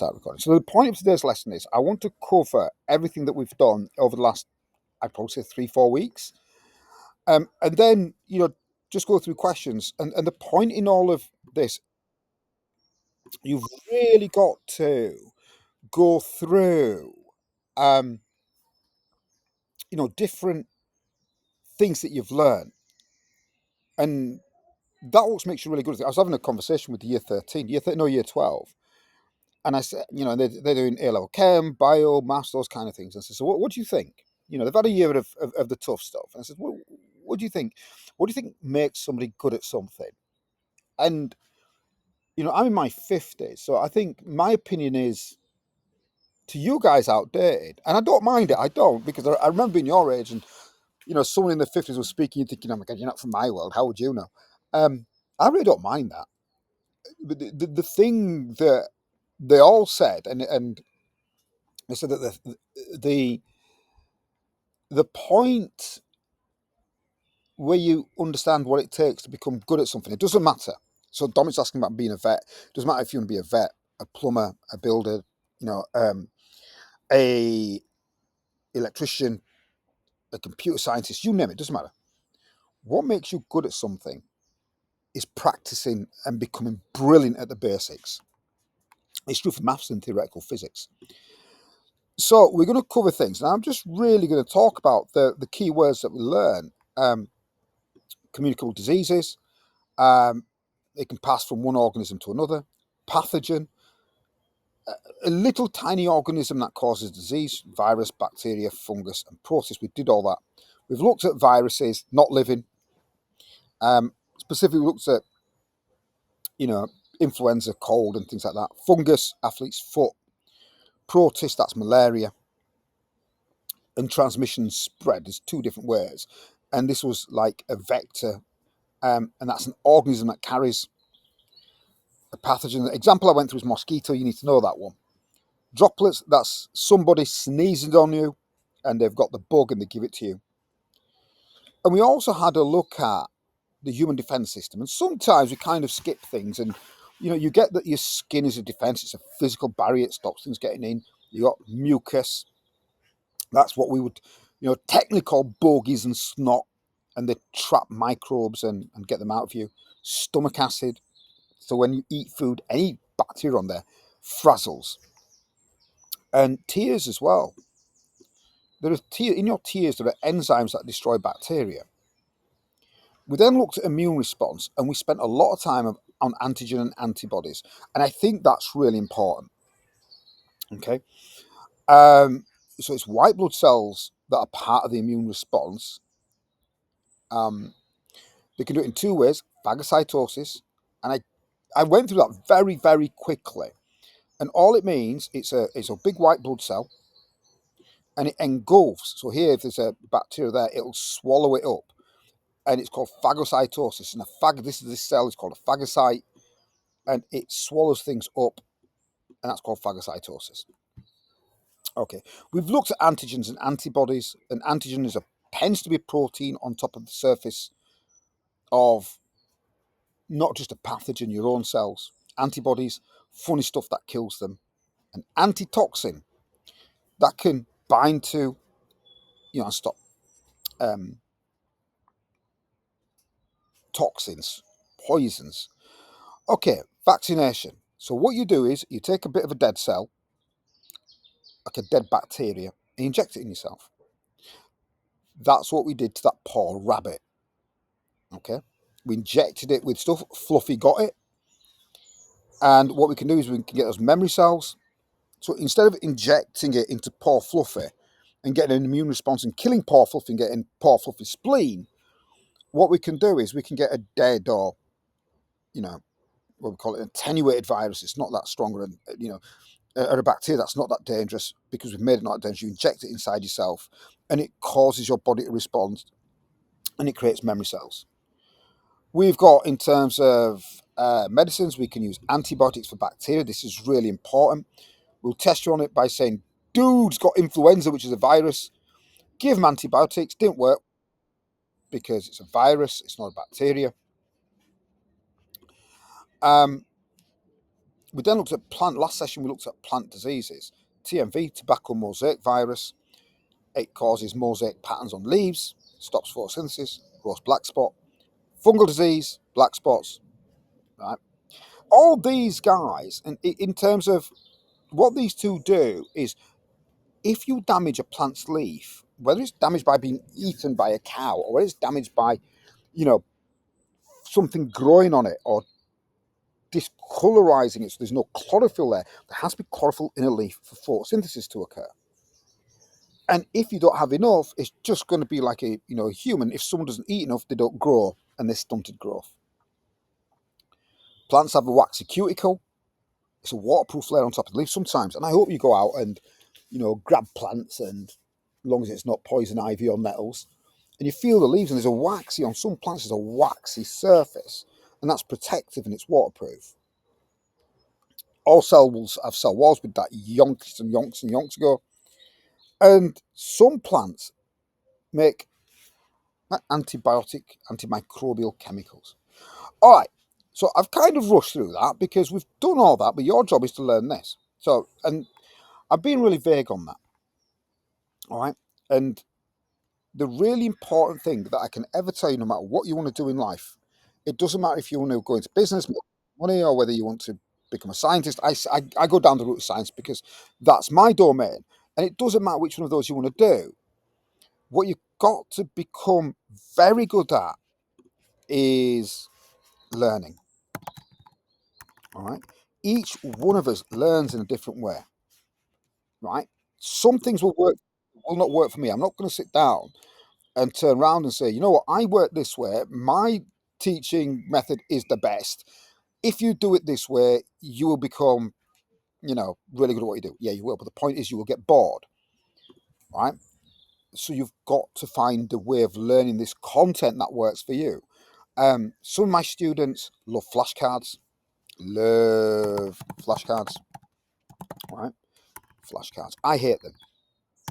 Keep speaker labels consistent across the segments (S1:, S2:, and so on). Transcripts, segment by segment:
S1: start recording. So the point of today's lesson is I want to cover everything that we've done over the last, I'd probably say 3-4 weeks. And then, just go through questions. And the point in all of this, you've really got to go through, different things that you've learned. And that what makes you really good at it. I was having a conversation with year 13, year 12. And I said, they're doing A-level chem, bio, maths, those kind of things. I said, so what do you think? They've had a year of the tough stuff. And I said, what do you think? What do you think makes somebody good at something? And, I'm in my 50s. So I think my opinion is, to you guys, outdated. And I don't mind it. I don't, because I remember being your age and, someone in the 50s was speaking, you're thinking, oh my God, you're not from my world. How would you know? I really don't mind that. But the thing that they all said, and they said that the point where you understand what it takes to become good at something, it doesn't matter. So Dominic's asking about being a vet. It doesn't matter if you want to be a vet, a plumber, a builder, a electrician, a computer scientist, you name it, doesn't matter. What makes you good at something is practicing and becoming brilliant at the basics. It's true for maths and theoretical physics. So we're going to cover things. Now I'm just really going to talk about the key words that we learn. Communicable diseases. It can pass from one organism to another. Pathogen. A little tiny organism that causes disease. Virus, bacteria, fungus, and process. We did all that. We've looked at viruses, not living. Specifically looked at, influenza, cold, and things like that. Fungus, athlete's foot. Protist, that's malaria. And transmission spread, there's two different ways. And this was like a vector, and that's an organism that carries a pathogen. The example I went through is mosquito, you need to know that one. Droplets, that's somebody sneezing on you, and they've got the bug and they give it to you. And we also had a look at the human defense system, and sometimes we kind of skip things, and you get that your skin is a defense, it's a physical barrier, it stops things getting in. You got mucus, that's what we would technically call bogies and snot, and they trap microbes and get them out of you. Stomach acid, so when you eat food, any bacteria on there frazzles. And tears as well. There are in your tears there are enzymes that destroy bacteria. We then looked at immune response, and we spent a lot of time on antigen and antibodies, and I think that's really important. Okay, so it's white blood cells that are part of the immune response. They can do it in two ways: phagocytosis, and I went through that very, very quickly. And all it means, it's a big white blood cell, and it engulfs. So here, if there's a bacteria there, it'll swallow it up, and it's called phagocytosis. And this cell is called a phagocyte, and it swallows things up, and that's called phagocytosis. Okay, we've looked at antigens and antibodies. An antigen tends to be a protein on top of the surface of not just a pathogen, your own cells. Antibodies, funny stuff that kills them. An antitoxin that can bind to, stop toxins, poisons. Okay, vaccination. So what you do is you take a bit of a dead cell, like a dead bacteria, and you inject it in yourself. That's what we did to that poor rabbit. Okay, we injected it with stuff. Fluffy got it, and what we can do is we can get those memory cells. So instead of injecting it into poor Fluffy and getting an immune response and killing poor Fluffy and getting poor Fluffy's spleen, what we can do is we can get a dead or, what we call it, an attenuated virus. It's not that stronger, and or a bacteria that's not that dangerous, because we've made it not that dangerous. You inject it inside yourself, and it causes your body to respond, and it creates memory cells. We've got, in terms of medicines, we can use antibiotics for bacteria. This is really important. We'll test you on it by saying, dude's got influenza, which is a virus. Give him antibiotics. Didn't work, because it's a virus. It's not a bacteria. We then looked at last session we looked at plant diseases. TMV, tobacco mosaic virus. It causes mosaic patterns on leaves, stops photosynthesis, grows black spot. Fungal disease, black spots, right? All these guys, and in terms of what these two do, is if you damage a plant's leaf, whether it's damaged by being eaten by a cow or whether it's damaged by, you know, something growing on it or discolorizing it so there's no chlorophyll there has to be chlorophyll in a leaf for photosynthesis to occur. And if you don't have enough, it's just going to be like a human. If someone doesn't eat enough, they don't grow and there's stunted growth. Plants have a waxy cuticle. It's a waterproof layer on top of the leaf sometimes. And I hope you go out and, grab plants, and as long as it's not poison ivy or nettles, and you feel the leaves, and there's a waxy, on some plants there's a waxy surface, and that's protective and it's waterproof. All cells have cell walls with that yonks and yonks and yonks ago. And some plants make antimicrobial chemicals. All right, so I've kind of rushed through that because we've done all that, but your job is to learn this. So, and I've been really vague on that. All right, and the really important thing that I can ever tell you, no matter what you want to do in life, it doesn't matter if you want to go into business, make money, or whether you want to become a scientist. I go down the route of science because that's my domain, and it doesn't matter which one of those you want to do. What you've got to become very good at is learning. All right, each one of us learns in a different way. Right, some things will not work for me. I'm not going to sit down and turn around and say, you know what, I work this way. My teaching method is the best. If you do it this way, you will become, really good at what you do. Yeah, you will. But the point is, you will get bored, right? So you've got to find a way of learning this content that works for you. Some of my students love flashcards. Love flashcards, right? Flashcards. I hate them.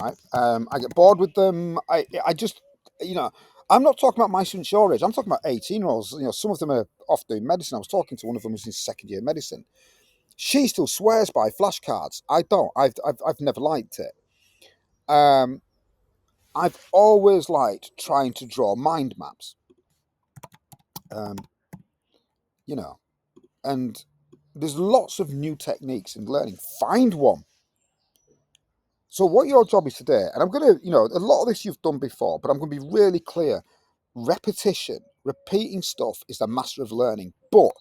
S1: Right? I get bored with them. I just, I'm not talking about my students your age. I'm talking about 18-year-olds. Some of them are off doing medicine. I was talking to one of them who's in second year medicine. She still swears by flashcards. I don't. I've never liked it. I've always liked trying to draw mind maps. Um, you know, and there's lots of new techniques in learning. Find one. So what your job is today, and I'm going to, a lot of this you've done before, but I'm going to be really clear. Repetition, repeating stuff is the master of learning. But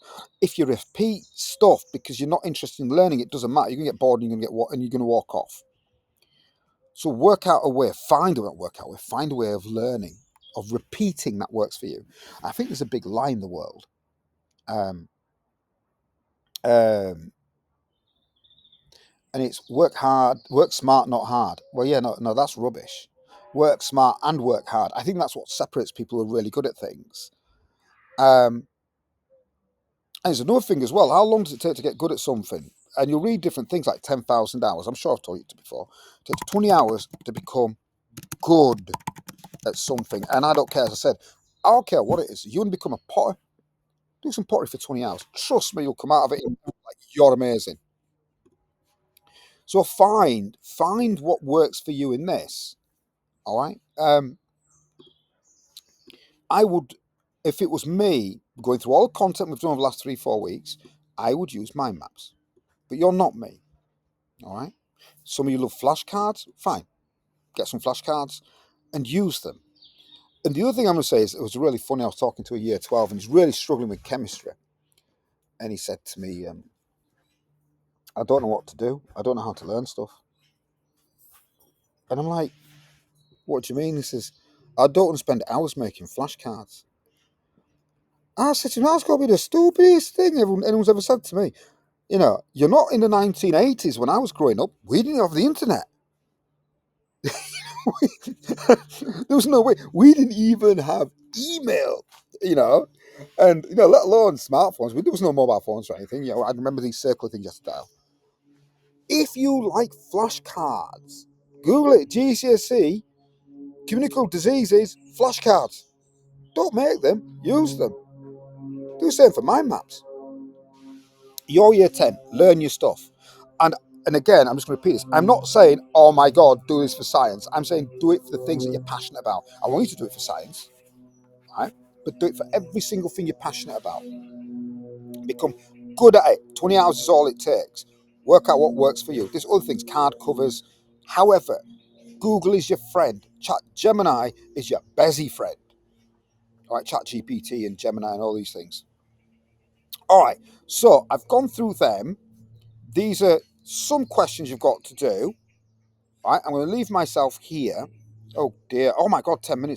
S1: if you repeat stuff because you're not interested in learning, it doesn't matter. You're going to get bored and you're going to walk off. So work out a way, find a way of learning, of repeating that works for you. I think there's a big lie in the world. And it's work hard, work smart, not hard. Well, yeah, no, that's rubbish. Work smart and work hard. I think that's what separates people who are really good at things. And there's another thing as well. How long does it take to get good at something? And you'll read different things like 10,000 hours. I'm sure I've told you before. It takes 20 hours to become good at something. And I don't care, as I said, I don't care what it is. You want to become a potter? Do some pottery for 20 hours. Trust me, you'll come out of it like you're amazing. So find what works for you in this. All right. I would, if it was me going through all the content we've done over the last 3-4 weeks, I would use mind maps. But you're not me. All right. Some of you love flashcards. Fine. Get some flashcards and use them. And the other thing I'm going to say is, it was really funny. I was talking to a year 12 and he's really struggling with chemistry. And he said to me, I don't know what to do. I don't know how to learn stuff. And I'm like, what do you mean? He says, I don't want to spend hours making flashcards. I said to him, that's got to be the stupidest thing anyone's ever said to me. You're not in the 1980s when I was growing up. We didn't have the internet. There was no way. We didn't even have email, and, let alone smartphones. There was no mobile phones or anything. I remember these circular things you had to dial. If you like flashcards, Google it, GCSE, communicable diseases, flashcards. Don't make them, use them. Do the same for mind maps. You're year 10, learn your stuff. And again, I'm just going to repeat this. I'm not saying, oh my God, do this for science. I'm saying do it for the things that you're passionate about. I want you to do it for science, right? But do it for every single thing you're passionate about. Become good at it. 20 hours is all it takes. Work out what works for you. There's other things, card covers. However, Google is your friend. Gemini is your busy friend. All right, ChatGPT and Gemini and all these things. All right, so I've gone through them. These are some questions you've got to do. All right, I'm going to leave myself here. Oh dear. Oh my God, 10 minutes.